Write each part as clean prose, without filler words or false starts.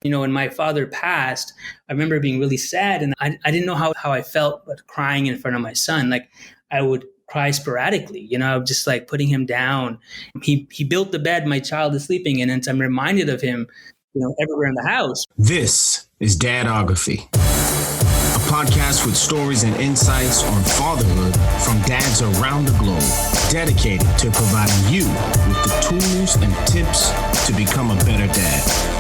When my father passed, I remember being really sad, and I didn't know how I felt but crying in front of my son. Like, I would cry sporadically, just like putting him down. He built the bed my child is sleeping in, and I'm reminded of him, everywhere in the house. This is Dadography, a podcast with stories and insights on fatherhood from dads around the globe, dedicated to providing you with the tools and tips to become a better dad.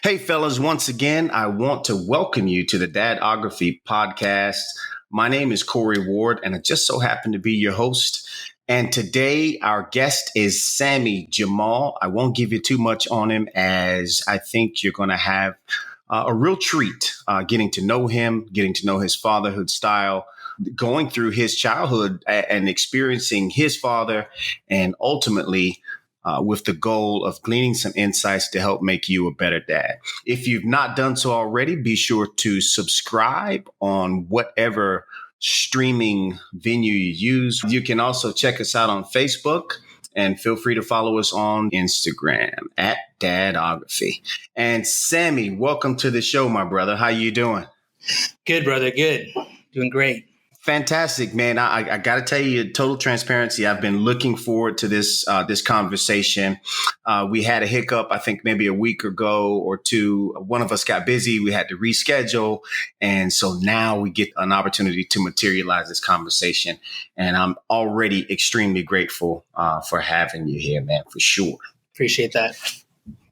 Hey, fellas, once again, I want to welcome you to the Dadography podcast. My name is Corey Ward, and I just so happen to be your host. And today, our guest is Sammy Jamal. I won't give you too much on him, as I think you're going to have a real treat getting to know him, getting to know his fatherhood style, going through his childhood and experiencing his father, and ultimately with the goal of gleaning some insights to help make you a better dad. If you've not done so already, be sure to subscribe on whatever streaming venue you use. You can also check us out on Facebook, and feel free to follow us on Instagram at Dadography. And Sammy, welcome to the show, my brother. How you doing? Good, brother. Good. Doing great. Fantastic, man. I got to tell you, total transparency, I've been looking forward to this conversation. We had a hiccup, I think maybe a week ago or two. One of us got busy. We had to reschedule. And so now we get an opportunity to materialize this conversation. And I'm already extremely grateful for having you here, man, for sure. Appreciate that.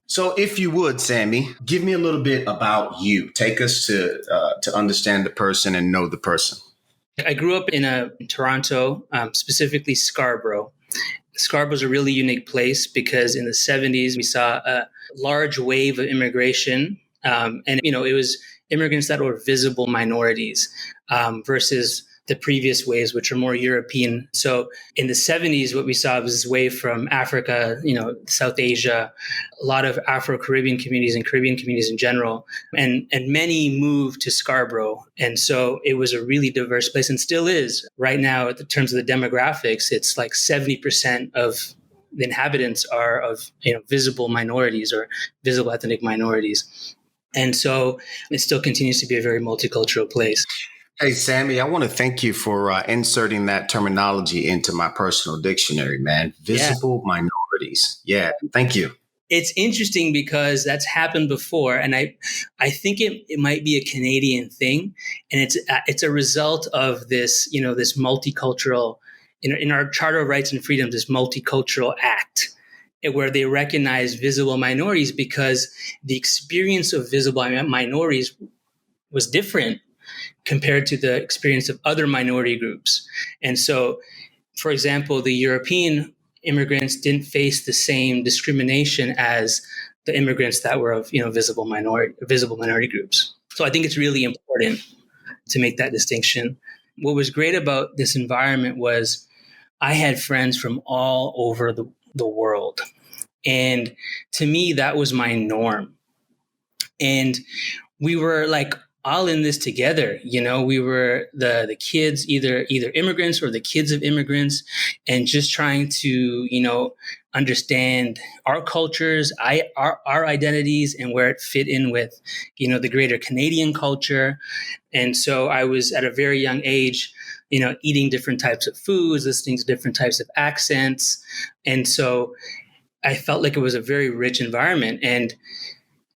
So if you would, Sammy, give me a little bit about you. Take us to understand the person and know the person. I grew up in Toronto, specifically Scarborough. Scarborough is a really unique place because in the 70s, we saw a large wave of immigration. And it was immigrants that were visible minorities versus the previous waves, which are more European. So in the 70s, what we saw was this wave from Africa, South Asia, a lot of Afro-Caribbean communities and Caribbean communities in general, and many moved to Scarborough. And so it was a really diverse place, and still is. Right now, in terms of the demographics, it's like 70% of the inhabitants are of visible minorities or visible ethnic minorities. And so it still continues to be a very multicultural place. Hey, Sammy, I want to thank you for inserting that terminology into my personal dictionary, man. Visible minorities. Yeah, thank you. It's interesting because that's happened before. And I think it might be a Canadian thing. And it's a result of this, this multicultural, in our Charter of Rights and Freedoms, this multicultural act where they recognize visible minorities because the experience of visible minorities was different compared to the experience of other minority groups. And so, for example, the European immigrants didn't face the same discrimination as the immigrants that were of, visible minority groups. So I think it's really important to make that distinction. What was great about this environment was I had friends from all over the world. And to me, that was my norm. And we were like all in this together. We were the kids, either immigrants or the kids of immigrants, and just trying to, understand our cultures, our identities, and where it fit in with, the greater Canadian culture. And so I was at a very young age, eating different types of foods, listening to different types of accents. And so I felt like it was a very rich environment. And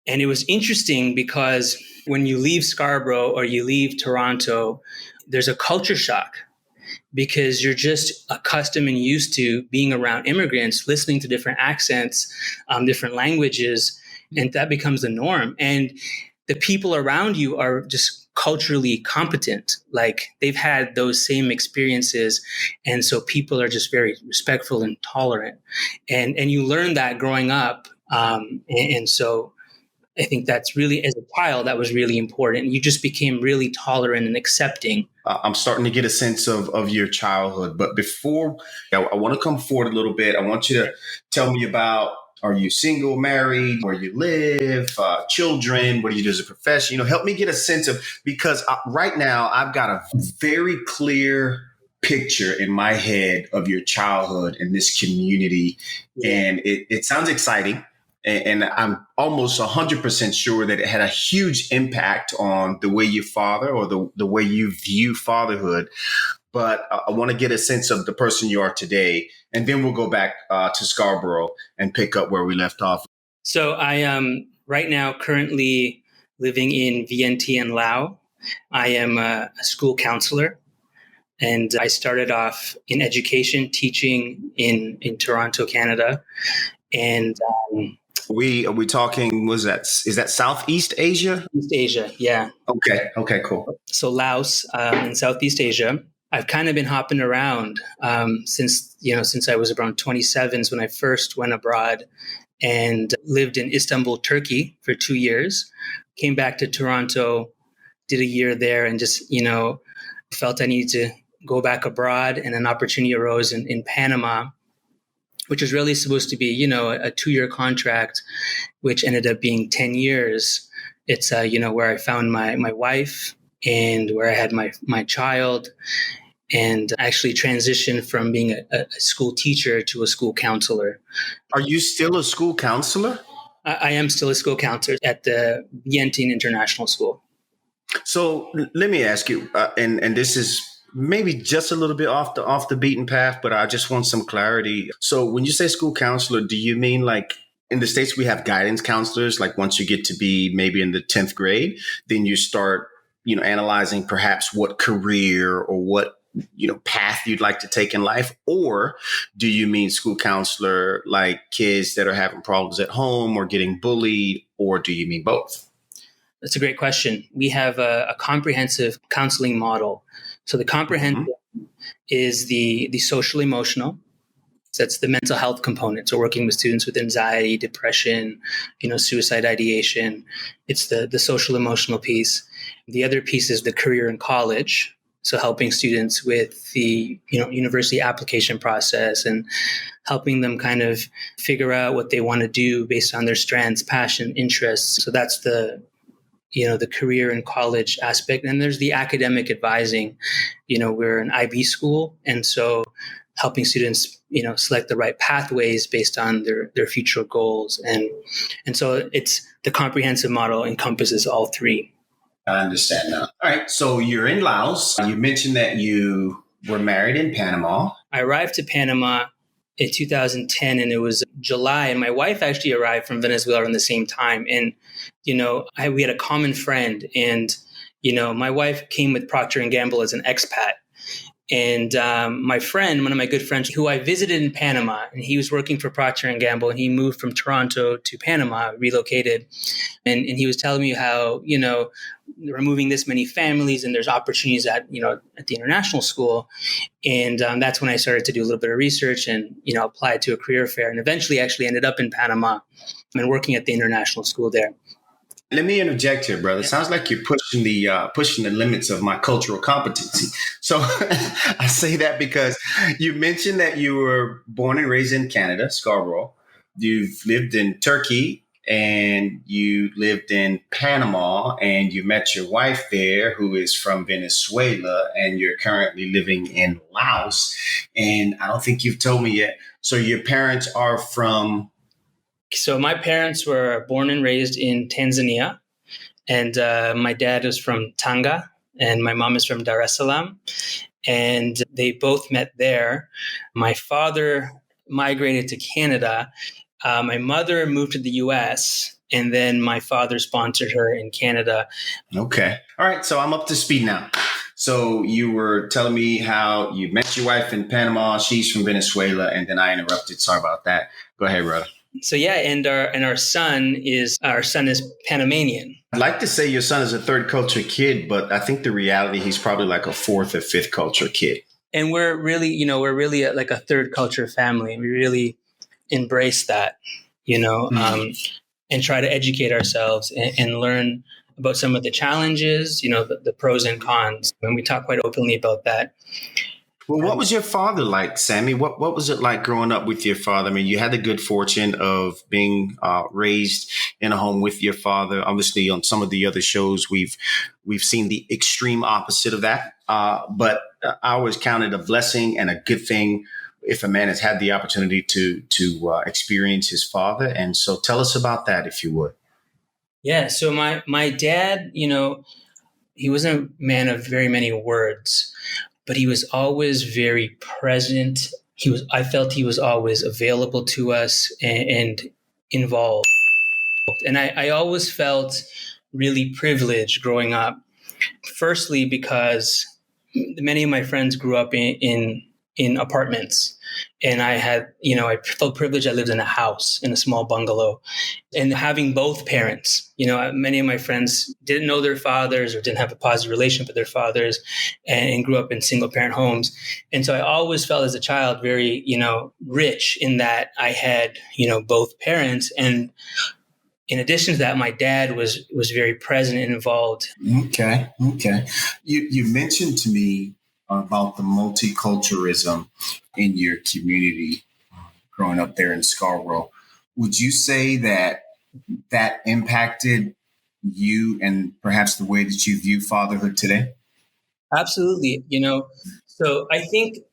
it was interesting because when you leave Scarborough or you leave Toronto, there's a culture shock because you're just accustomed and used to being around immigrants, listening to different accents, different languages, and that becomes the norm. And the people around you are just culturally competent. Like they've had those same experiences. And so people are just very respectful and tolerant. And you learn that growing up. And so I think that's really, as a child, that was really important. You just became really tolerant and accepting. I'm starting to get a sense of your childhood. But before, I want to come forward a little bit. I want you to tell me about Are you single, married, where you live, children? What do you do as a profession? Help me get a sense of, because right now I've got a very clear picture in my head of your childhood in this community. Yeah. And it sounds exciting. And I'm almost 100% sure that it had a huge impact on the way you father or the way you view fatherhood. But I want to get a sense of the person you are today. And then we'll go back to Scarborough and pick up where we left off. So I am right now currently living in Vientiane, Laos. I am a school counselor. And I started off in education, teaching in Toronto, Canada. And are we talking, is that Southeast Asia? East Asia, yeah. Okay, cool. So Laos in Southeast Asia. I've kind of been hopping around since I was around 27 when I first went abroad and lived in Istanbul, Turkey for 2 years. Came back to Toronto, did a year there, and just, felt I needed to go back abroad, and an opportunity arose in Panama, which was really supposed to be, a 2-year contract, which ended up being 10 years. It's, where I found my wife and where I had my child, and actually transitioned from being a school teacher to a school counselor. Are you still a school counselor? I am still a school counselor at the Vientiane International School. So let me ask you, and this is maybe just a little bit off the beaten path, but I just want some clarity. So when you say school counselor, do you mean like in the States we have guidance counselors? Like once you get to be maybe in the 10th grade, then you start, analyzing perhaps what career or what path you'd like to take in life? Or do you mean school counselor like kids that are having problems at home or getting bullied? Or do you mean both? That's a great question. We have a comprehensive counseling model. So the comprehensive is the social emotional. So that's the mental health component. So working with students with anxiety, depression, suicide ideation. It's the social emotional piece. The other piece is the career in college. So helping students with the university application process and helping them kind of figure out what they want to do based on their strengths, passion, interests. So that's the career and college aspect. And there's the academic advising. We're an IB school, and so helping students, select the right pathways based on their future goals. And so it's the comprehensive model encompasses all three. I understand now. All right. So you're in Laos. You mentioned that you were married in Panama. I arrived to Panama in 2010, and it was July, and my wife actually arrived from Venezuela around the same time. And, we had a common friend, and, my wife came with Procter & Gamble as an expat. And my friend, one of my good friends, who I visited in Panama, and he was working for Procter & Gamble, and he moved from Toronto to Panama, relocated. And he was telling me how, we're moving this many families and there's opportunities at the international school. And that's when I started to do a little bit of research and, applied to a career fair, and eventually actually ended up in Panama and working at the international school there. Let me interject here, brother. Yeah. Sounds like you're pushing the limits of my cultural competency. So I say that because you mentioned that you were born and raised in Canada, Scarborough. You've lived in Turkey and you lived in Panama, and you met your wife there, who is from Venezuela, and you're currently living in Laos. And I don't think you've told me yet. So your parents are from... So my parents were born and raised in Tanzania, and my dad is from Tanga, and my mom is from Dar es Salaam, and they both met there. My father migrated to Canada. My mother moved to the U.S., and then my father sponsored her in Canada. Okay. All right. So I'm up to speed now. So you were telling me how you met your wife in Panama. She's from Venezuela, and then I interrupted. Sorry about that. Go ahead, brother. So yeah, and our son is Panamanian. I'd like to say your son is a third culture kid, but I think the reality he's probably like a fourth or fifth culture kid. And we're really like a third culture family. We really embrace that, and try to educate ourselves and learn about some of the challenges, the pros and cons. And we talk quite openly about that. Well, what was your father like, Sammy? What was it like growing up with your father? I mean, you had the good fortune of being raised in a home with your father. Obviously, on some of the other shows, we've seen the extreme opposite of that. But I always count it a blessing and a good thing if a man has had the opportunity to experience his father. And so, tell us about that, if you would. Yeah. So my dad, he wasn't a man of very many words, but he was always very present. I felt he was always available to us and involved. And I always felt really privileged growing up. Firstly, because many of my friends grew up in apartments, and I felt privileged. I lived in a house in a small bungalow, and having both parents. Many of my friends didn't know their fathers or didn't have a positive relationship with their fathers, and grew up in single parent homes. And so I always felt as a child very, rich in that I had, both parents. And in addition to that, my dad was very present and involved. Okay. You mentioned to me about the multiculturalism in your community growing up there in Scarborough. Would you say that impacted you and perhaps the way that you view fatherhood today? Absolutely. So I think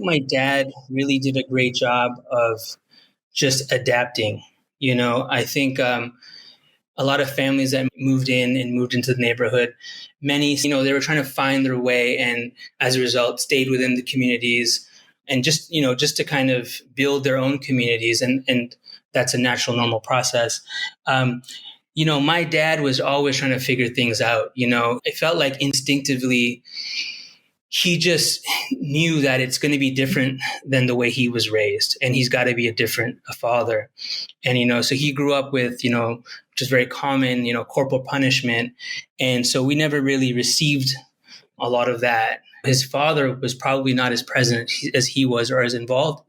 my dad really did a great job of just adapting. I think a lot of families that moved into the neighborhood, many, they were trying to find their way, and as a result, stayed within the communities, and just to kind of build their own communities, and that's a natural, normal process. My dad was always trying to figure things out. It felt like instinctively he just knew that it's going to be different than the way he was raised, and he's got to be a father. And so he grew up with which is very common, corporal punishment, and so we never really received a lot of that. His father was probably not as present as he was, or as involved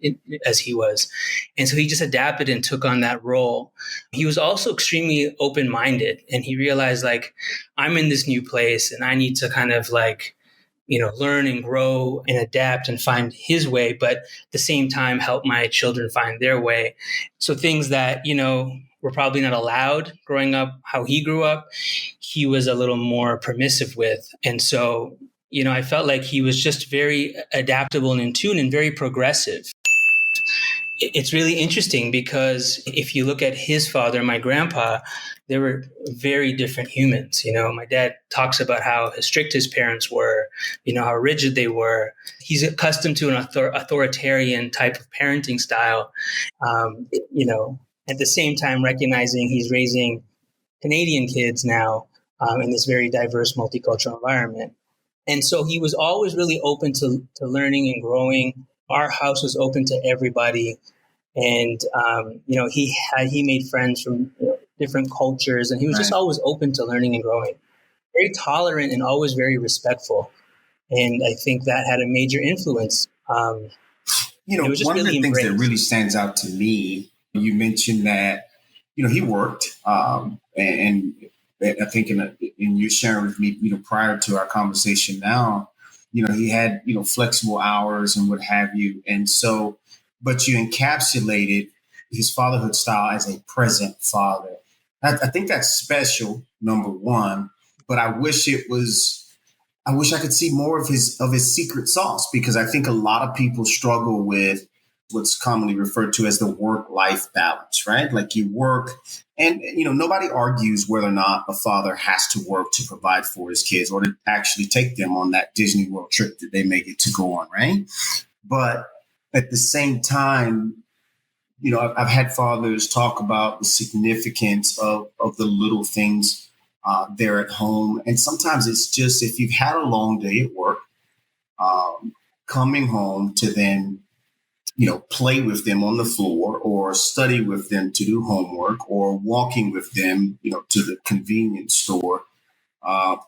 as he was, and so he just adapted and took on that role. He was also extremely open-minded, and he realized, like, I'm in this new place and I need to kind of like learn and grow and adapt and find his way, but at the same time help my children find their way. So things that, were probably not allowed growing up, how he grew up, he was a little more permissive with. And so, I felt like he was just very adaptable and in tune and very progressive. It's really interesting because if you look at his father, my grandpa, they were very different humans. My dad talks about how strict his parents were, how rigid they were. He's accustomed to an authoritarian type of parenting style, at the same time recognizing he's raising Canadian kids now in this very diverse multicultural environment. And so he was always really open to learning and growing. Our house was open to everybody. And, he made friends from different cultures, and he was just always open to learning and growing, very tolerant and always very respectful. And I think that had a major influence. It was just one really of the things embraced. that really stands out to me, you mentioned that, he worked, and I think in you sharing with me, prior to our conversation now, he had, flexible hours and what have you. And so, but you encapsulated his fatherhood style as a present father. I think that's special, number one, but I wish I could see more of his secret sauce, because I think a lot of people struggle with what's commonly referred to as the work-life balance, right? Like you work and, nobody argues whether or not a father has to work to provide for his kids or to actually take them on that Disney World trip that they may get to go on, right? But at the same time, I've had fathers talk about the significance of the little things there at home. And sometimes it's just if you've had a long day at work, coming home to then, play with them on the floor or study with them to do homework or walking with them, to the convenience store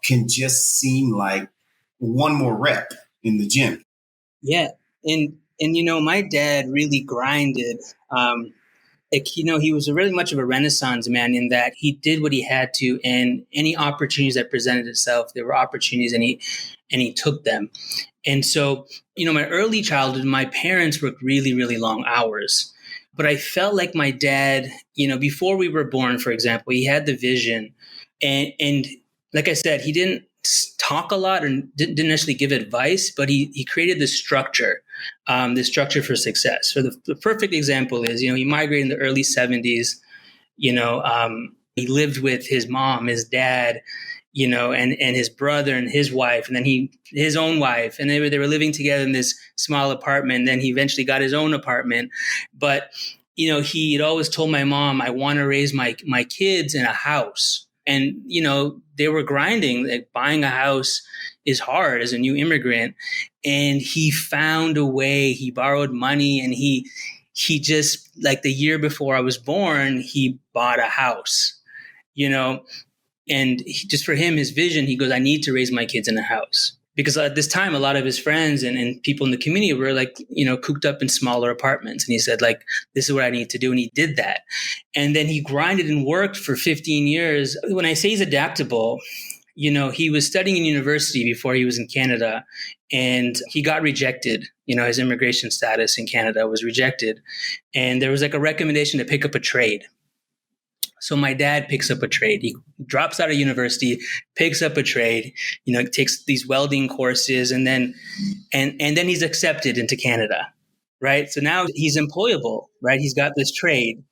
can just seem like one more rep in the gym. Yeah. And my dad really grinded. like, he was really much of a Renaissance man in that he did what he had to, and any opportunities that presented itself, there were opportunities, and he took them. And so, my early childhood, my parents worked really, really long hours. But I felt like my dad, before we were born, for example, he had the vision. And like I said, he didn't talk a lot and didn't necessarily give advice, but he created this structure for success. So the perfect example is, he migrated in the early 70s. He lived with his mom, his dad, and his brother and his wife, and then his own wife, and they were living together in this small apartment. And then he eventually got his own apartment. But he had always told my mom, I want to raise my kids in a house. And they were grinding. Like, buying a house is hard as a new immigrant. And he found a way. He borrowed money, and he just, like, the year before I was born, he bought a house. And just for him, his vision, he goes, I need to raise my kids in a house. Because at this time, a lot of his friends and people in the community were, like, cooped up in smaller apartments. And he said, like, this is what I need to do. And he did that. And then he grinded and worked for 15 years. When I say he's adaptable, he was studying in university before he was in Canada, and he got rejected. His immigration status in Canada was rejected. And there was, like, a recommendation to pick up a trade. So my dad picks up a trade. He drops out of university, picks up a trade, takes these welding courses, and then he's accepted into Canada, right? So now he's employable, right? He's got this trade.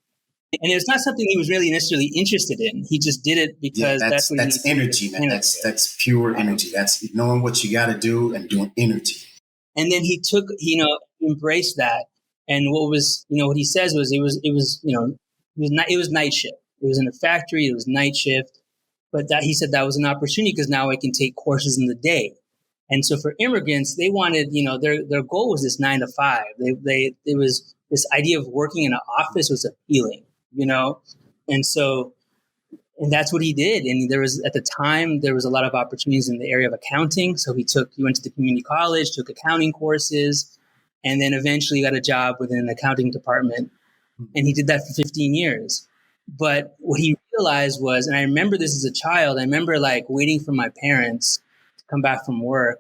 And it's not something he was really necessarily interested in. He just did it because that's energy, man. That's pure energy. That's knowing what you got to do and doing energy. And then he took, embraced that. And what he says was, it was night shift. It was in a factory. It was night shift. But he said that was an opportunity because now I can take courses in the day. And so for immigrants, they wanted, their goal was this 9 to 5. It was this idea of working in an office was appealing, and so, and that's what he did. And at the time, there was a lot of opportunities in the area of accounting. So he went to the community college, took accounting courses, and then eventually got a job within an accounting department. And he did that for 15 years. But what he realized was, and I remember this as a child, I remember, like, waiting for my parents to come back from work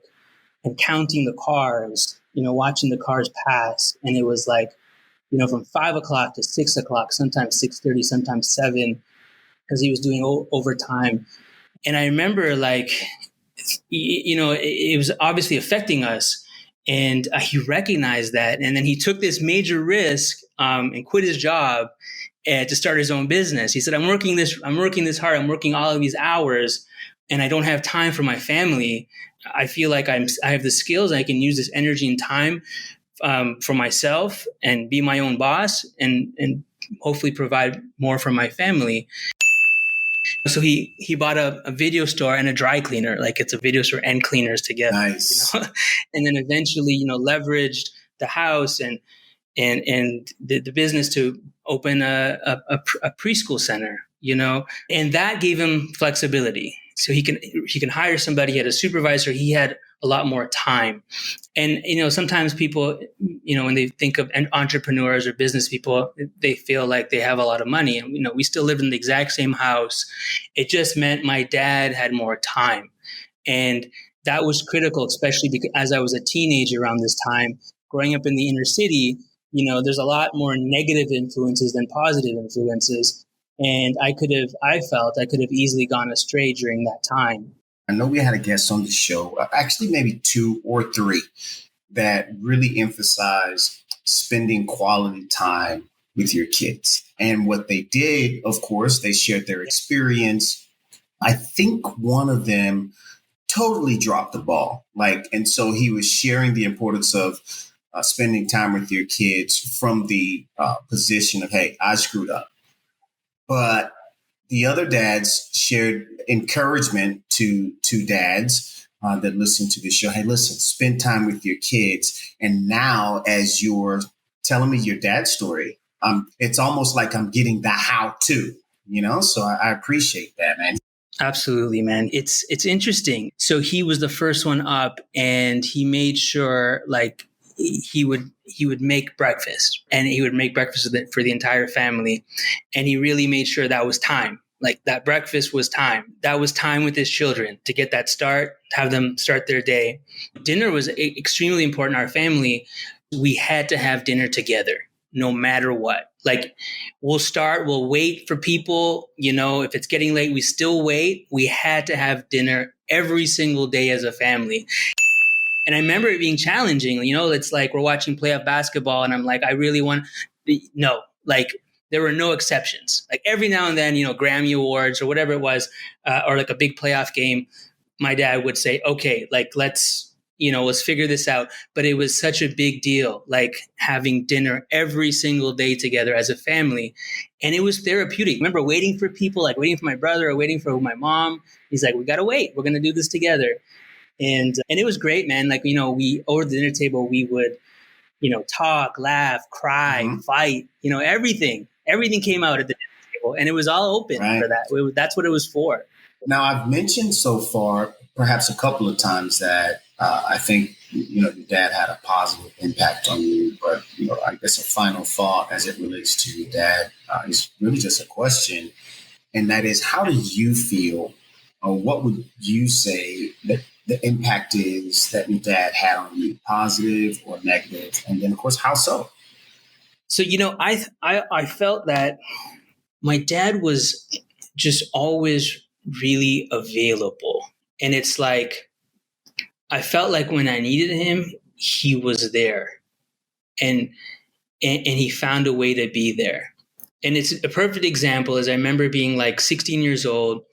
and counting the cars, watching the cars pass. And it was like, from 5 o'clock to 6 o'clock, sometimes 6:30, sometimes 7, because he was doing overtime. And I remember, like, it was obviously affecting us. And he recognized that. And then he took this major risk and quit his job to start his own business. He said, I'm working this hard. I'm working all of these hours, and I don't have time for my family. I feel like I have the skills. I can use this energy and time for myself and be my own boss and hopefully provide more for my family. So he bought a video store and a dry cleaner. Like, it's a video store and cleaners together. Nice. And then eventually, leveraged the house and the business to open a preschool center, and that gave him flexibility. So he can hire somebody. He had a supervisor. He had a lot more time. And, sometimes people, when they think of entrepreneurs or business people, they feel like they have a lot of money. And, we still lived in the exact same house. It just meant my dad had more time. And that was critical, especially because as I was a teenager around this time, growing up in the inner city, there's a lot more negative influences than positive influences. And I felt I could have easily gone astray during that time. I know we had a guest on the show, actually maybe 2 or 3, that really emphasize spending quality time with your kids. And what they did, of course, they shared their experience. I think one of them totally dropped the ball. And so he was sharing the importance of spending time with your kids from the position of, hey, I screwed up. But the other dads shared encouragement to dads that listen to the show. Hey, listen, spend time with your kids. And now, as you're telling me your dad's story, it's almost like I'm getting the how-to, So I appreciate that, man. Absolutely, man. It's interesting. So he was the first one up, and he made sure, like, he would make breakfast, and he would make breakfast for the entire family, and he really made sure that was time. Like that breakfast was time. That was time with his children to get that start, to have them start their day. Dinner was extremely important in our family. We had to have dinner together no matter what. Like we'll wait for people, if it's getting late, we still wait. We had to have dinner every single day as a family. And I remember it being challenging, it's like we're watching playoff basketball and I'm like, I really want no, like there were no exceptions. Like every now and then, Grammy Awards or whatever it was, or like a big playoff game, my dad would say, okay, like let's figure this out. But it was such a big deal, like having dinner every single day together as a family. And it was therapeutic. I remember waiting for people, like waiting for my brother or waiting for my mom. He's like, we got to wait. We're going to do this together. And it was great, man. Like, we over the dinner table, we would, talk, laugh, cry, fight, everything came out at the dinner table, and it was all open for that. That's what it was for. Now, I've mentioned so far, perhaps a couple of times, that I think, your dad had a positive impact on you. But, I guess a final thought as it relates to your dad is really just a question. And that is, how do you feel, or what would you say that the impact is that your dad had on you, positive or negative? And then, of course, how so? So, I felt that my dad was just always really available. And it's like, I felt like when I needed him, he was there. And he found a way to be there. And it's a perfect example is I remember being like 16 years old.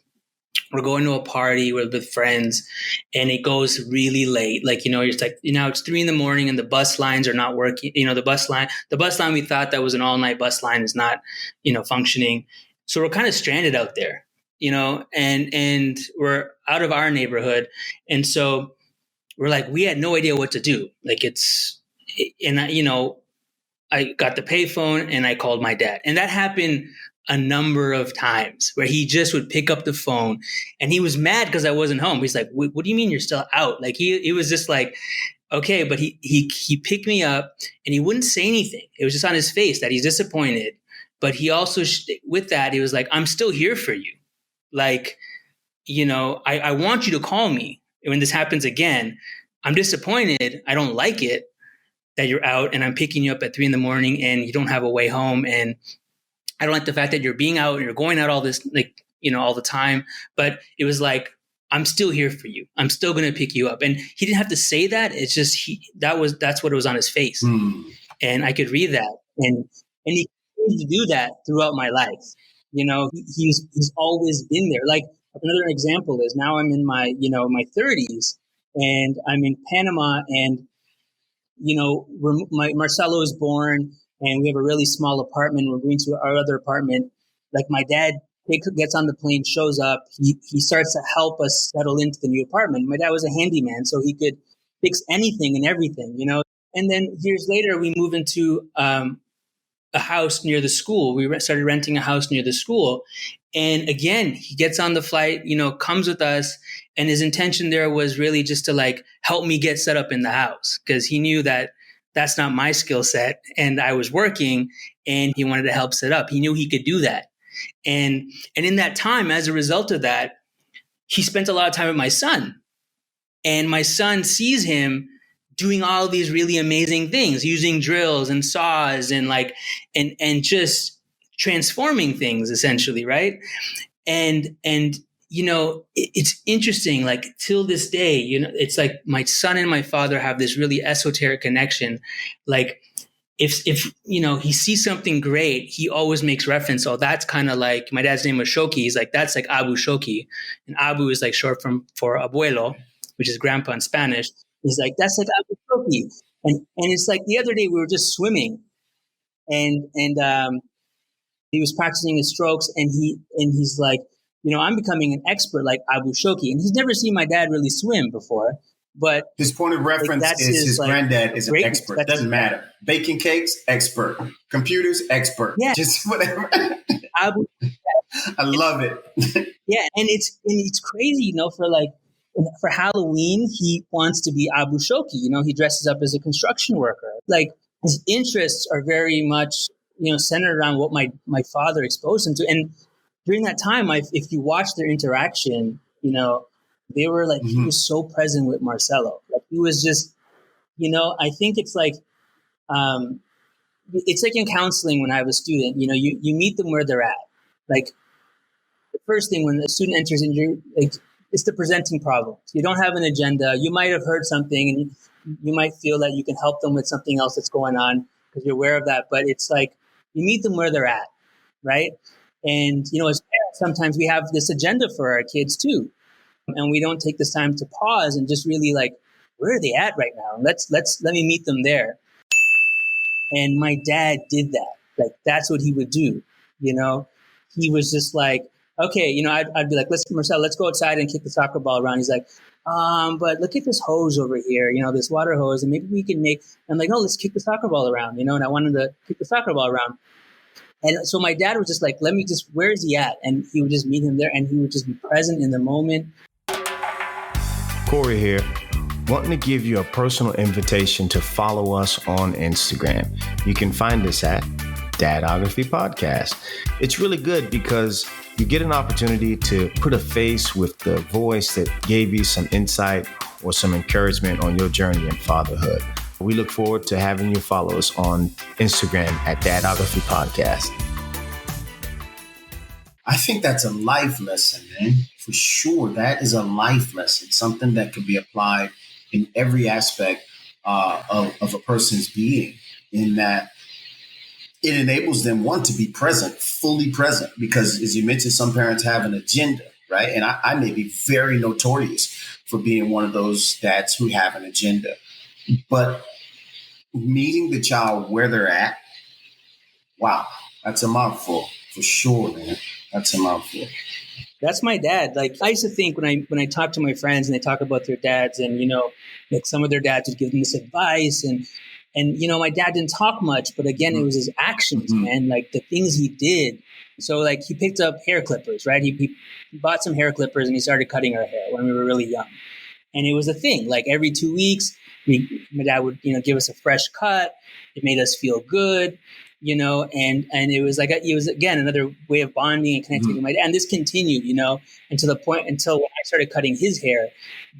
We're going to a party with friends, and it goes really late. Like, it's like, it's 3 a.m. and the bus lines are not working. The bus line, we thought that was an all night bus line is not, functioning. So we're kind of stranded out there, and we're out of our neighborhood. And so we're like, we had no idea what to do. Like I got the payphone and I called my dad, and that happened a number of times where he just would pick up the phone, and he was mad because I wasn't home. He's like, what do you mean you're still out? Like he was just like, okay, but he picked me up and he wouldn't say anything. It was just on his face that he's disappointed. But he also, with that, he was like, I'm still here for you. Like, I want you to call me when this happens again. I'm disappointed. I don't like it that you're out and I'm picking you up at 3 a.m. and you don't have a way home. And I don't like the fact that you're being out and you're going out all this, all the time. But it was like, I'm still here for you. I'm still going to pick you up. And he didn't have to say that. It's just, that's what it was on his face. And I could read that. And he continued to do that throughout my life. He's always been there. Like another example is now I'm in my 30s and I'm in Panama, and Marcelo is born, and we have a really small apartment. We're going to our other apartment. Like my dad gets on the plane, shows up. He starts to help us settle into the new apartment. My dad was a handyman, so he could fix anything and everything, And then years later, we move into a house near the school. We started renting a house near the school. And again, he gets on the flight, comes with us. And his intention there was really just to like help me get set up in the house, because he knew that that's not my skill set. And I was working and he wanted to help set up. He knew he could do that. And in that time, as a result of that, he spent a lot of time with my son. And my son sees him doing all these really amazing things, using drills and saws and and just transforming things essentially, right? And it's interesting, like till this day, it's like my son and my father have this really esoteric connection. Like if he sees something great, he always makes reference. Oh, that's kind of like, my dad's name was Shoki. He's like, that's like Abu Shoki. And Abu is like short for abuelo, which is grandpa in Spanish. He's like, that's like Abu Shoki. And it's like the other day we were just swimming and he was practicing his strokes, and he's like, I'm becoming an expert like Abu Shoki. And he's never seen my dad really swim before. But his point of reference is his granddad is an expert. Doesn't matter. Baking cakes, expert. Computers, expert. Yeah. Just whatever. Abu, I love it. Yeah, and it's crazy, for like And for Halloween, he wants to be Abu Shoki. He dresses up as a construction worker. Like, his interests are very much, centered around what my father exposed him to. And during that time, if you watch their interaction, they were like, he was so present with Marcelo. Like, he was just, I think it's like in counseling when I was a student, you meet them where they're at. Like, the first thing when a student enters in your, like, it's the presenting problems. You don't have an agenda. You might have heard something and you might feel that you can help them with something else that's going on because you're aware of that. But it's like, you meet them where they're at, right? And, as parents, sometimes we have this agenda for our kids too. And we don't take this time to pause and just really like, where are they at right now? Let me meet them there. And my dad did that. Like, that's what he would do. He was just like, okay, I'd be like, Marcel, let's go outside and kick the soccer ball around. He's like, but look at this hose over here, this water hose, and maybe we can I'm like, no, let's kick the soccer ball around, and I wanted to kick the soccer ball around. And so my dad was just like, where is he at? And he would just meet him there and he would just be present in the moment. Corey here, wanting to give you a personal invitation to follow us on Instagram. You can find us at Dadography Podcast. It's really good because you get an opportunity to put a face with the voice that gave you some insight or some encouragement on your journey in fatherhood. We look forward to having you follow us on Instagram at Dadography Podcast. I think that's a life lesson, man. For sure. That is a life lesson, something that could be applied in every aspect of a person's being, in that it enables them, one, to be present, fully present, because as you mentioned, some parents have an agenda, right? And I may be very notorious for being one of those dads who have an agenda. But meeting the child where they're at, wow, that's a mouthful for sure, man. That's a mouthful. That's my dad. Like, I used to think when I talk to my friends and they talk about their dads, and like some of their dads would give them this advice, and my dad didn't talk much, but again, it was his actions, man, like the things he did. So like, he picked up hair clippers, right? He bought some hair clippers and he started cutting our hair when we were really young. And it was a thing. Like, every 2 weeks, my dad would, give us a fresh cut. It made us feel good, and it was like, it was, again, another way of bonding and connecting with my dad. And this continued, until when I started cutting his hair.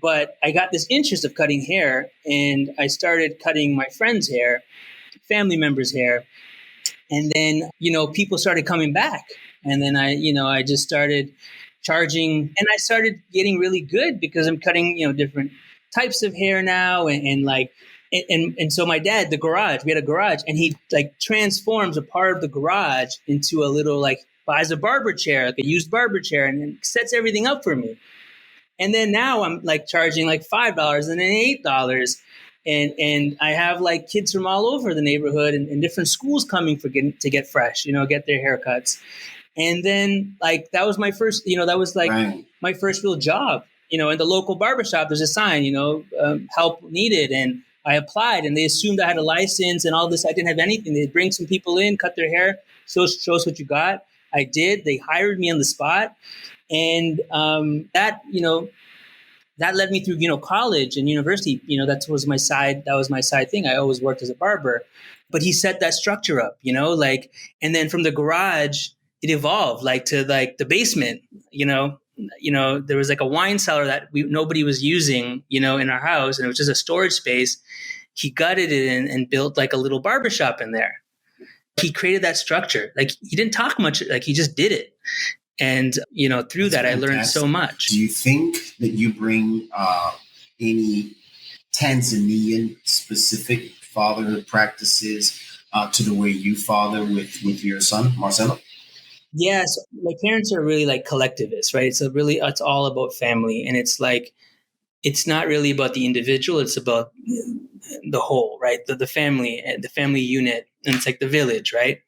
But I got this interest of cutting hair, and I started cutting my friends' hair, family members' hair. And then, people started coming back. And then I just started charging, and I started getting really good because I'm cutting, different types of hair now. And so my dad, we had a garage, and he like transforms a part of the garage into a little, like, buys a barber chair, like a used barber chair, and then sets everything up for me. And then now I'm like charging like $5 and then $8. And I have like kids from all over the neighborhood and different schools coming to get fresh, get their haircuts. And then like, that was my first, that was like my first real job, in the local barbershop. There's a sign, help needed. And I applied, and they assumed I had a license and all this. I didn't have anything. They'd bring some people in, cut their hair, show us what you got. I did. They hired me on the spot. And that led me through, college and university. That was my side thing. I always worked as a barber. But he set that structure up, and then from the garage, it evolved like to like the basement, there was like a wine cellar that nobody was using, in our house, and it was just a storage space. He gutted it and built like a little barbershop in there. He created that structure. Like, he didn't talk much, like he just did it. And, through that, I learned so much. Do you think that you bring any Tanzanian specific fatherhood practices to the way you father with your son, Marcelo? Yes. My parents are really like collectivists, right? It's all about family. And it's like, it's not really about the individual. It's about the whole, right? The family unit. And it's like the village, right?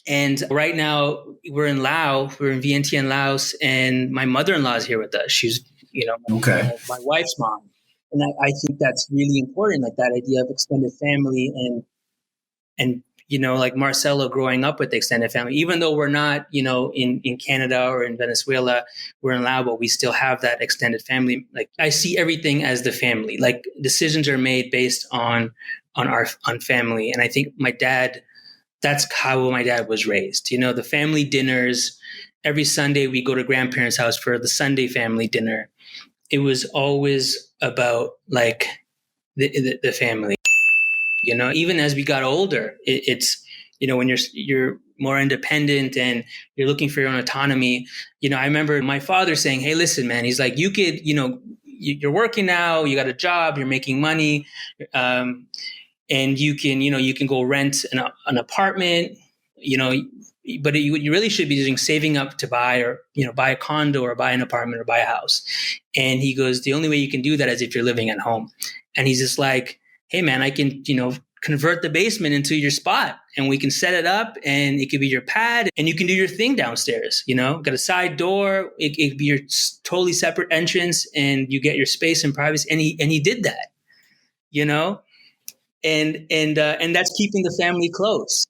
And right now we're in Vientiane, Laos, and my mother-in-law is here with us. She's, my wife's mom. And I think that's really important, like that idea of extended family and like Marcelo growing up with the extended family, even though we're not, in Canada or in Venezuela, we're in Laos, but we still have that extended family. Like I see everything as the family. Like decisions are made based on family. And I think that's how my dad was raised. The family dinners, every Sunday we go to grandparents' house for the Sunday family dinner. It was always about like the family. Even as we got older, it's when you're more independent and you're looking for your own autonomy. I remember my father saying, "Hey, listen, man," he's like, "You could, you're working now, you got a job, you're making money, and you can go rent an apartment, but you really should be doing saving up to buy or buy a condo or buy an apartment or buy a house." And he goes, "The only way you can do that is if you're living at home." And he's just like, "Hey man, I can convert the basement into your spot and we can set it up and it could be your pad and you can do your thing downstairs, got a side door, it could be your totally separate entrance and you get your space and privacy." And he did that, and that's keeping the family close.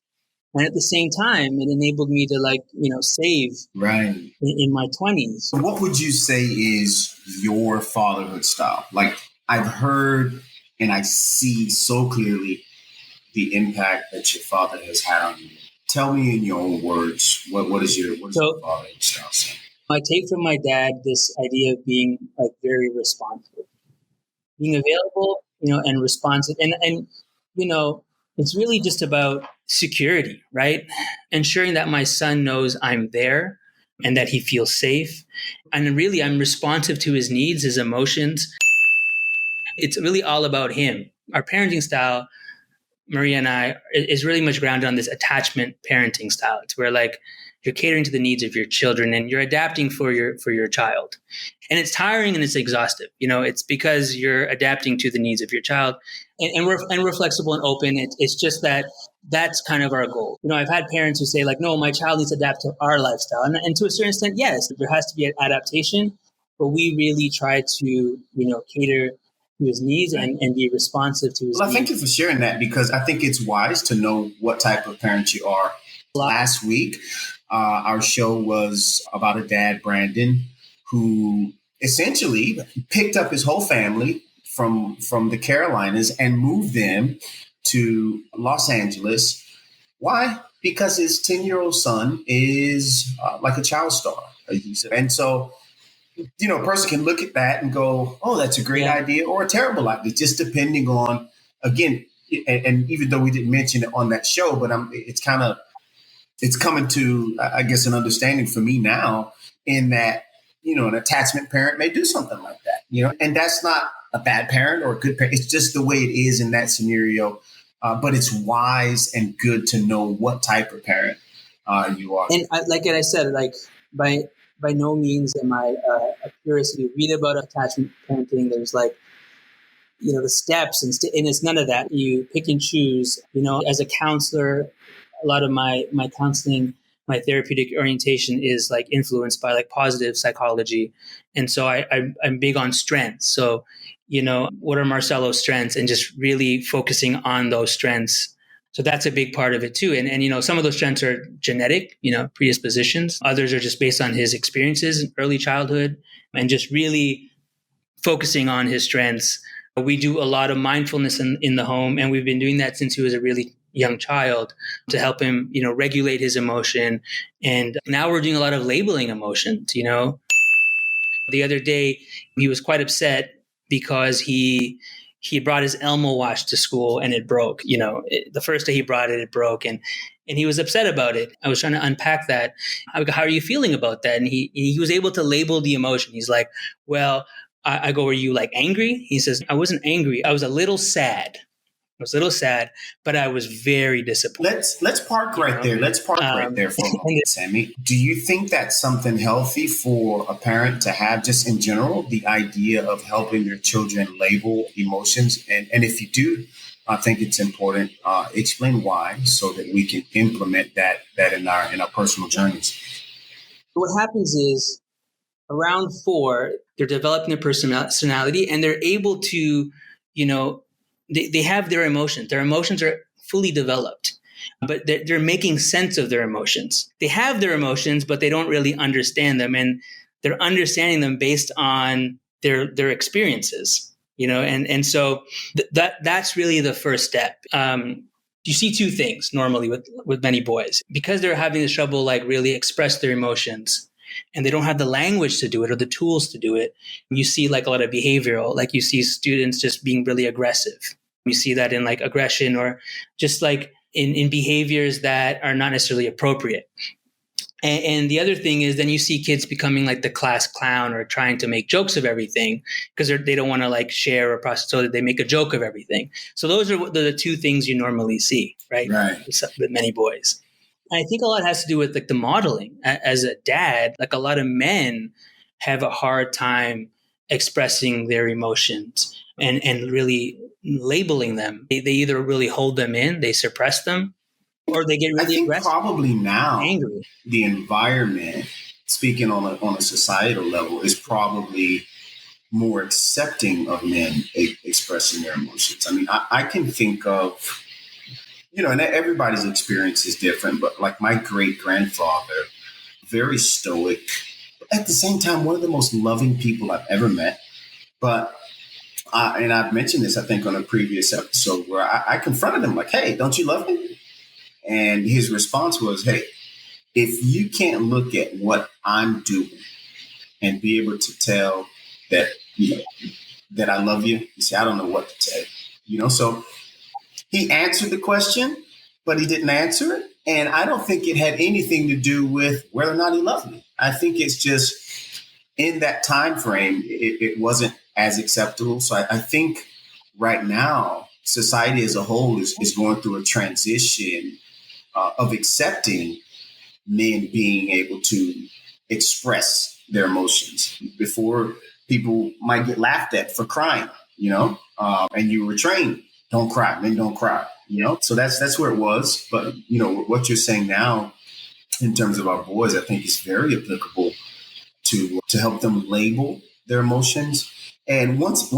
And at the same time, it enabled me to save Right. in my 20s. What would you say is your fatherhood style? Like I've heard and I see so clearly the impact that your father has had on you. Tell me in your own words, what is your fatherhood style? I take from my dad this idea of being like very responsive, being available, and responsive. And it's really just about security, right? Ensuring that my son knows I'm there and that he feels safe. And really, I'm responsive to his needs, his emotions. It's really all about him. Our parenting style, Maria and I, is really much grounded on this attachment parenting style. It's where like you're catering to the needs of your children and you're adapting for your child. And it's tiring and it's exhaustive. It's because you're adapting to the needs of your child, and we're flexible and open. It's just that's kind of our goal. I've had parents who say like, "No, my child needs to adapt to our lifestyle," and to a certain extent, yes, there has to be an adaptation, but we really try to cater to his needs and be responsive to his needs. Well, thank you for sharing that, because I think it's wise to know what type of parent you are. Last week, our show was about a dad, Brandon, who essentially picked up his whole family from the Carolinas and moved them to Los Angeles. Why? Because his 10-year-old son is like a child star. And so, a person can look at that and go, "Oh, that's a great idea," or a terrible idea, just depending on, again, and even though we didn't mention it on that show, but it's coming to, I guess, an understanding for me now in that, an attachment parent may do something like that, and that's not a bad parent or a good parent. It's just the way it is in that scenario. But it's wise and good to know what type of parent you are. And like I said, like by no means am I a purist. You read about attachment parenting. There's like, the steps and it's none of that. You pick and choose. As a counselor, a lot of my counseling, my therapeutic orientation is like influenced by like positive psychology. And so I'm big on strengths. So, what are Marcelo's strengths, and just really focusing on those strengths. So that's a big part of it too. And some of those strengths are genetic, predispositions. Others are just based on his experiences in early childhood, and just really focusing on his strengths. We do a lot of mindfulness in the home, and we've been doing that since he was a really young child to help him, regulate his emotion. And now we're doing a lot of labeling emotions. The other day he was quite upset because he brought his Elmo watch to school and it broke. The first day he brought it, it broke, and he was upset about it. I was trying to unpack that. How are you feeling about that? And he was able to label the emotion. He's like, "Well," I go, "Were you like angry?" He says, "I wasn't angry. I was a little sad. But I was very disappointed." Let's park right there. Let's park right there for a moment, Sammy. Do you think that's something healthy for a parent to have, just in general, the idea of helping their children label emotions? And if you do, I think it's important. Explain why, so that we can implement that in our personal journeys. What happens is, around 4, they're developing their personality, and they're able to, they have their emotions. Their emotions are fully developed. but they're making sense of their emotions. They have their emotions, but they don't really understand them, and they're understanding them based on their experiences, and so that's really the first step. You see two things normally with many boys, because they're having this trouble like really express their emotions, and they don't have the language to do it or the tools to do it. You see like a lot of behavioral, like you see students just being really aggressive. You see that in like aggression, or just like in behaviors that are not necessarily appropriate. And the other thing is, then you see kids becoming like the class clown, or trying to make jokes of everything because they don't want to like share or process, so that they make a joke of everything. So those are the two things you normally see, right? With many boys. I think a lot has to do with like the modeling. As a dad, like a lot of men have a hard time expressing their emotions and really labeling them. They either really hold them in, they suppress them, or they get really aggressive. Probably now, angry. The environment, speaking on a societal level, is probably more accepting of men expressing their emotions. I mean, I can think of, and everybody's experience is different, but like my great grandfather, very stoic, but at the same time, one of the most loving people I've ever met. But and I've mentioned this, I think, on a previous episode where I confronted him like, "Hey, don't you love me?" And his response was, "Hey, if you can't look at what I'm doing and be able to tell that, that I love you, you see, I don't know what to tell you." So he answered the question, but he didn't answer it. And I don't think it had anything to do with whether or not he loved me. I think it's just in that time frame, it wasn't as acceptable. So I think right now, society as a whole is going through a transition of accepting men being able to express their emotions. Before, people might get laughed at for crying, and you were trained, don't cry, men don't cry, So that's where it was. But, what you're saying now in terms of our boys, I think is very applicable to help them label their emotions. And once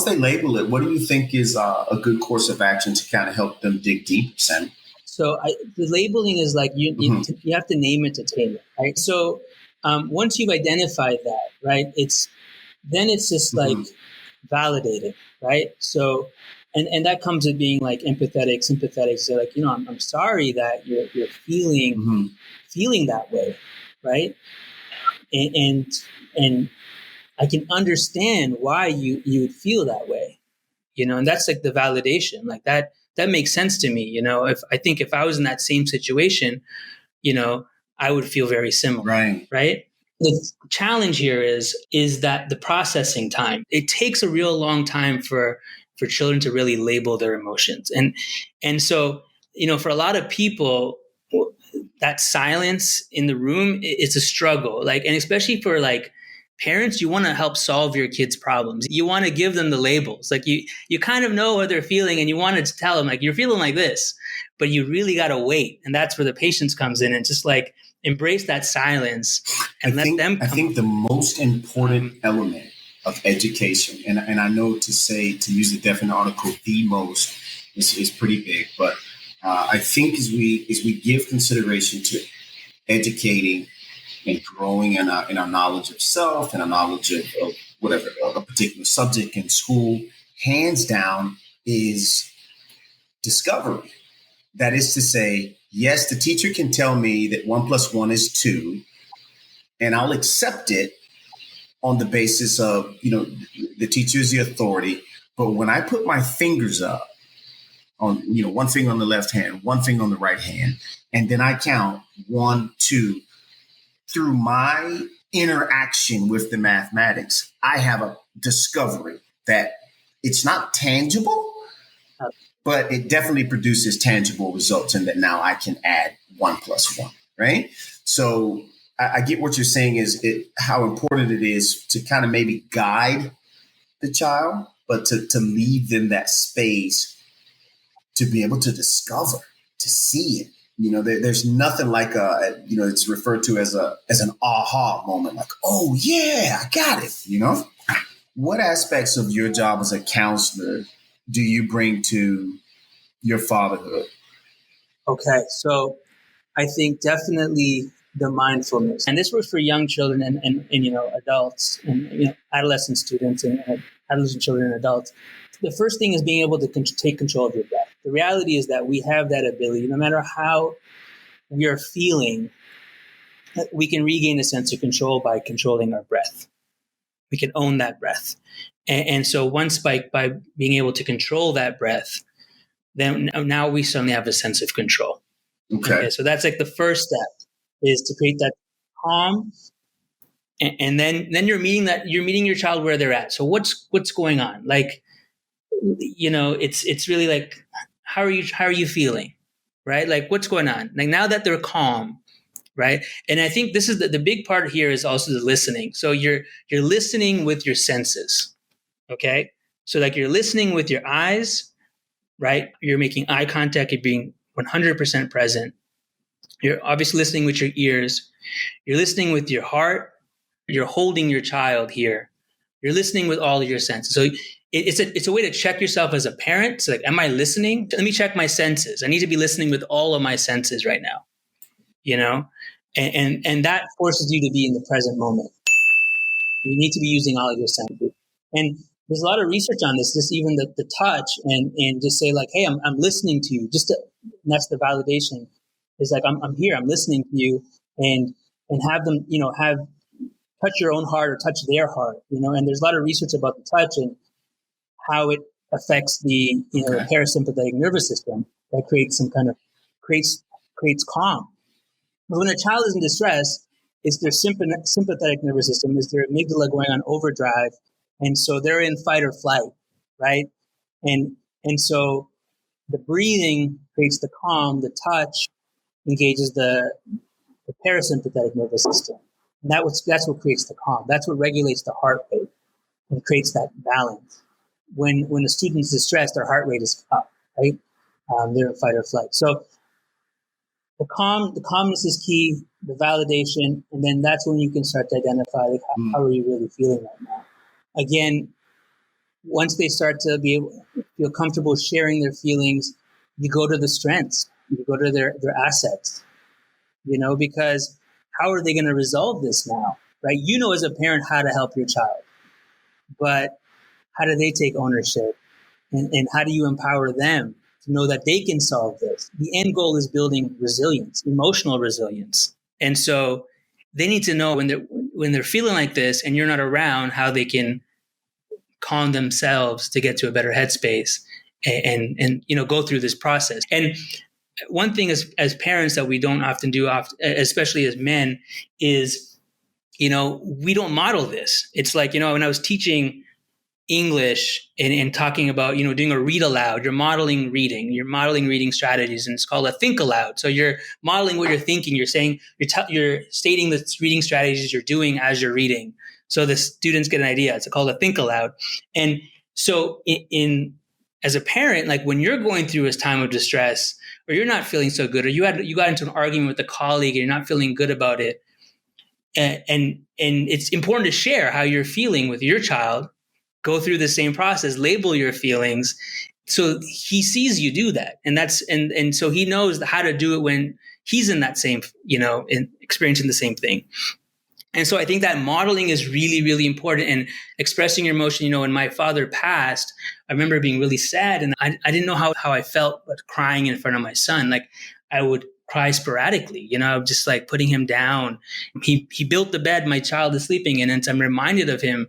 they label it, what do you think is a good course of action to kind of help them dig deeper, Sam? So the labeling is like you have to name it to tame it, right? So once you've identified that, right, it's just like validated, right? So and that comes to being like empathetic, sympathetic. So like, I'm sorry that you're feeling that way, right? And I can understand why you would feel that way, and that's like the validation, like that makes sense to me. If I was in that same situation, I would feel very similar. Right. The challenge here is that the processing time, it takes a real long time for children to really label their emotions. And so, for a lot of people, that silence in the room, it's a struggle. Like, and especially for like parents, you want to help solve your kids' problems. You want to give them the labels. Like you kind of know what they're feeling, and you wanted to tell them like, you're feeling like this, but you really got to wait. And that's where the patience comes in, and just like embrace that silence and let them come. I think the most important element of education, and I know to use the definite article, the most is pretty big, but I think as we give consideration to educating and growing in our knowledge of self and our knowledge of whatever, a particular subject in school, hands down, is discovery. That is to say, yes, the teacher can tell me that 1 + 1 is 2, and I'll accept it on the basis of, the teacher is the authority. But when I put my fingers up on, one finger on the left hand, one finger on the right hand, and then I count 1, 2, through my interaction with the mathematics, I have a discovery that it's not tangible, but it definitely produces tangible results, and that now I can add 1 + 1, right? So I get what you're saying is how important it is to kind of maybe guide the child, but to leave them that space to be able to discover, to see it. There's nothing like it's referred to as an aha moment, like, oh yeah, I got it. What aspects of your job as a counselor do you bring to your fatherhood? Okay, so I think definitely the mindfulness, and this works for young children and adults and adolescent students and adolescent children and adults. The first thing is being able to take control of your breath. The reality is that we have that ability, no matter how we are feeling, we can regain a sense of control by controlling our breath. We can own that breath, and so once by being able to control that breath, then now we suddenly have a sense of control. Okay, so that's like the first step is to create that calm, and then you're meeting your child where they're at. So what's going on? Like, it's really like, how are you feeling, right? Like, what's going on? Like, now that they're calm, right? And I think this is the big part here is also the listening. So you're listening with your senses, okay? So like you're listening with your eyes, right? You're making eye contact. You're being 100% present. You're obviously listening with your ears. You're listening with your heart. You're holding your child here. You're listening with all of your senses. So it's a way to check yourself as a parent. So like, am I listening? Let me check my senses. I need to be listening with all of my senses right now, and that forces you to be in the present moment. You need to be using all of your senses. And there's a lot of research on this, just even the touch and just say like, hey, I'm listening to you. That's the validation. It's like, I'm here, I'm listening to you, and have them, have touch your own heart or touch their heart, and there's a lot of research about the touch and how it affects the, the parasympathetic nervous system that creates calm. But when a child is in distress, it's their sympathetic nervous system, is their amygdala going on overdrive. And so they're in fight or flight, right? And so the breathing creates the calm, the touch engages the parasympathetic nervous system. And that's what creates the calm. That's what regulates the heart rate and creates that balance. When the student's distressed, their heart rate is up, right? They're in fight or flight. So the calmness is key, the validation, and then that's when you can start to identify like, how are you really feeling right now. Again, once they start to feel comfortable sharing their feelings, you go to the strengths, you go to their assets, because how are they going to resolve this now, right? As a parent how to help your child, but how do they take ownership, and how do you empower them to know that they can solve this? The end goal is building resilience, emotional resilience. And so they need to know when they're feeling like this and you're not around, how they can calm themselves to get to a better headspace and go through this process. And one thing as parents that we don't often do, especially as men, is, we don't model this. It's like, when I was teaching English and talking about, doing a read aloud, you're modeling reading strategies, and it's called a think aloud. So you're modeling what you're thinking. You're saying, you're stating the reading strategies you're doing as you're reading. So the students get an idea. It's called a think aloud. And so as a parent, like when you're going through a time of distress, or you're not feeling so good, or you got into an argument with a colleague and you're not feeling good about it, and it's important to share how you're feeling with your child. Go through the same process, label your feelings, so he sees you do that, and so he knows how to do it when he's in that same, in experiencing the same thing. And so I think that modeling is really, really important, and expressing your emotion. When my father passed, I remember being really sad, and I didn't know how I felt, but crying in front of my son, like I would cry sporadically, just like putting him down. He built the bed my child is sleeping in, and so I'm reminded of him,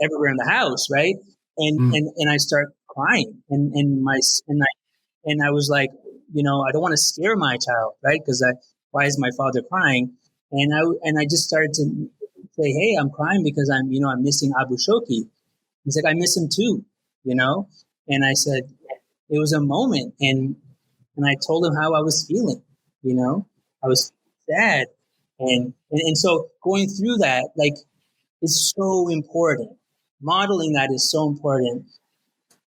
everywhere in the house, right? And I start crying, and I was like, I don't want to scare my child, right? Because why is my father crying? And I just started to say, hey, I'm crying because I'm missing Abu Shoki. He's like, I miss him too, And I said, it was a moment, and I told him how I was feeling, I was sad, and so going through that, like, is so important. Modeling that is so important.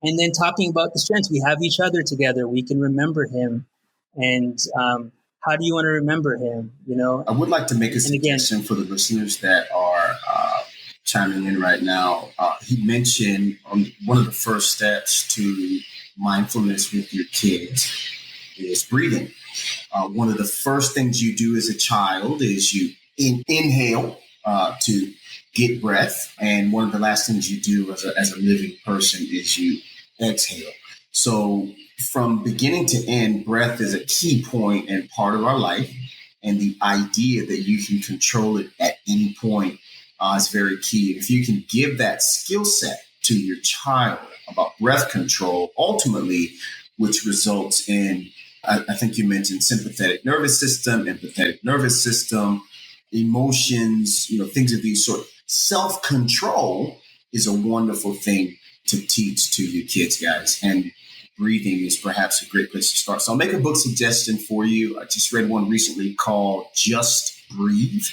And then talking about the strengths. We have each other together. We can remember him. And how do you want to remember him? I would like to make a suggestion for the listeners that are chiming in right now. He mentioned one of the first steps to mindfulness with your kids is breathing. One of the first things you do as a child is you inhale to get breath. And one of the last things you do as a living person is you exhale. So from beginning to end, breath is a key point and part of our life. And the idea that you can control it at any point is very key. If you can give that skill set to your child about breath control, ultimately, which results in, I think you mentioned sympathetic nervous system, empathetic nervous system, emotions, things of these sort. Self-control is a wonderful thing to teach to your kids, guys. And breathing is perhaps a great place to start. So I'll make a book suggestion for you. I just read one recently called Just Breathe,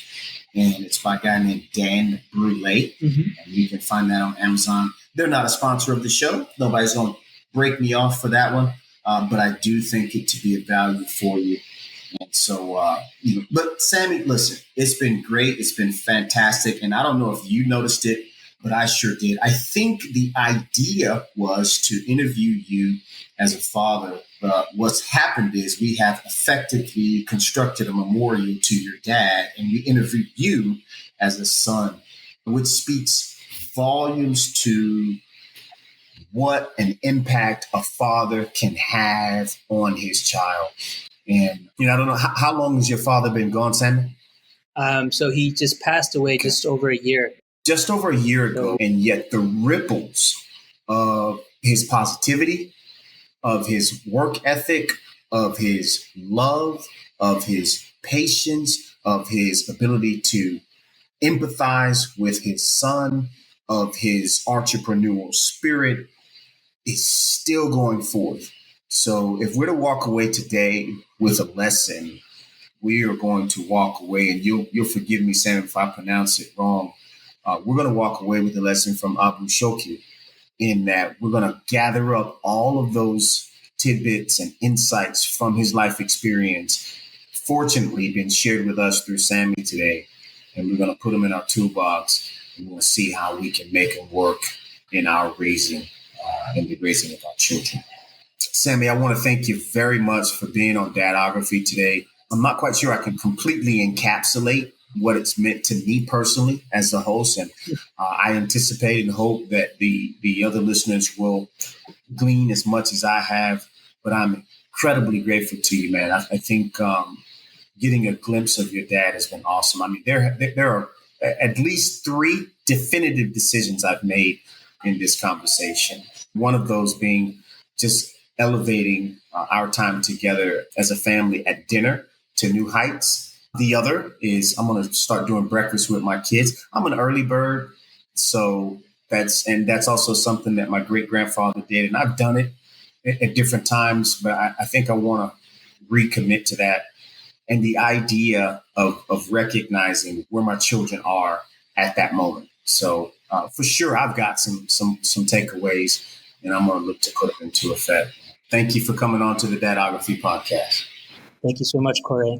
and it's by a guy named Dan Brule. Mm-hmm. And you can find that on Amazon. They're not a sponsor of the show. Nobody's going to break me off for that one, but I do think it to be a value for you. And so, but Sammy, listen, it's been great. It's been fantastic. And I don't know if you noticed it, but I sure did. I think the idea was to interview you as a father. What's happened is we have effectively constructed a memorial to your dad, and we interviewed you as a son, which speaks volumes to what an impact a father can have on his child. And, I don't know, how long has your father been gone, Sammy? So he just passed away just over a year. Just over a year ago. And yet the ripples of his positivity, of his work ethic, of his love, of his patience, of his ability to empathize with his son, of his entrepreneurial spirit is still going forth. So if we're to walk away today with a lesson, we are going to walk away, and you'll forgive me, Sam, if I pronounce it wrong. We're going to walk away with a lesson from Abu Shoki, in that we're going to gather up all of those tidbits and insights from his life experience, fortunately been shared with us through Sammy today, and we're going to put them in our toolbox, and we'll see how we can make them work in our raising, in the raising of our children. Sammy, I want to thank you very much for being on Dadography today. I'm not quite sure I can completely encapsulate what it's meant to me personally as a host. And I anticipate and hope that the other listeners will glean as much as I have. But I'm incredibly grateful to you, man. I think getting a glimpse of your dad has been awesome. I mean, there are at least 3 definitive decisions I've made in this conversation. One of those being just elevating our time together as a family at dinner to new heights. The other is I'm going to start doing breakfast with my kids. I'm an early bird. So that's also something that my great grandfather did. And I've done it at different times, but I think I want to recommit to that. And the idea of recognizing where my children are at that moment. So for sure, I've got some takeaways, and I'm going to look to put them into effect. Thank you for coming on to the Dadography podcast. Thank you so much, Corey.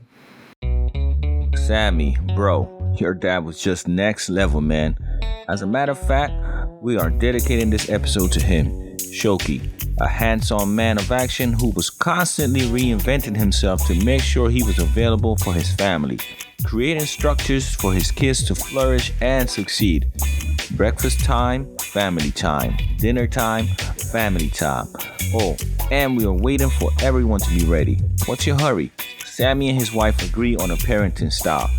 Sammy, bro, your dad was just next level, man. As a matter of fact, we are dedicating this episode to him, Shoki, a hands-on man of action who was constantly reinventing himself to make sure he was available for his family, creating structures for his kids to flourish and succeed. Breakfast time, family time. Dinner time, family time. Oh, and we are waiting for everyone to be ready. What's your hurry? Sammy and his wife agree on a parenting style.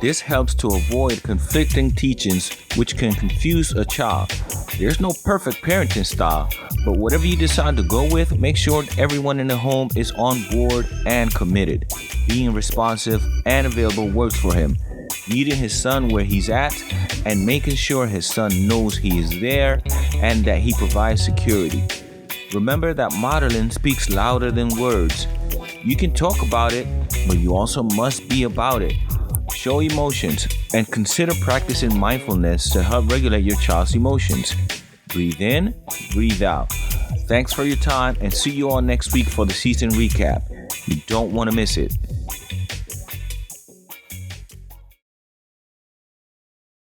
This helps to avoid conflicting teachings which can confuse a child. There's no perfect parenting style, but whatever you decide to go with, make sure everyone in the home is on board and committed. Being responsive and available works for him. Meeting his son where he's at and making sure his son knows he is there and that he provides security. Remember that modeling speaks louder than words. You can talk about it, but you also must be about it. Show emotions and consider practicing mindfulness to help regulate your child's emotions. Breathe in, breathe out. Thanks for your time and see you all next week for the season recap. You don't want to miss it.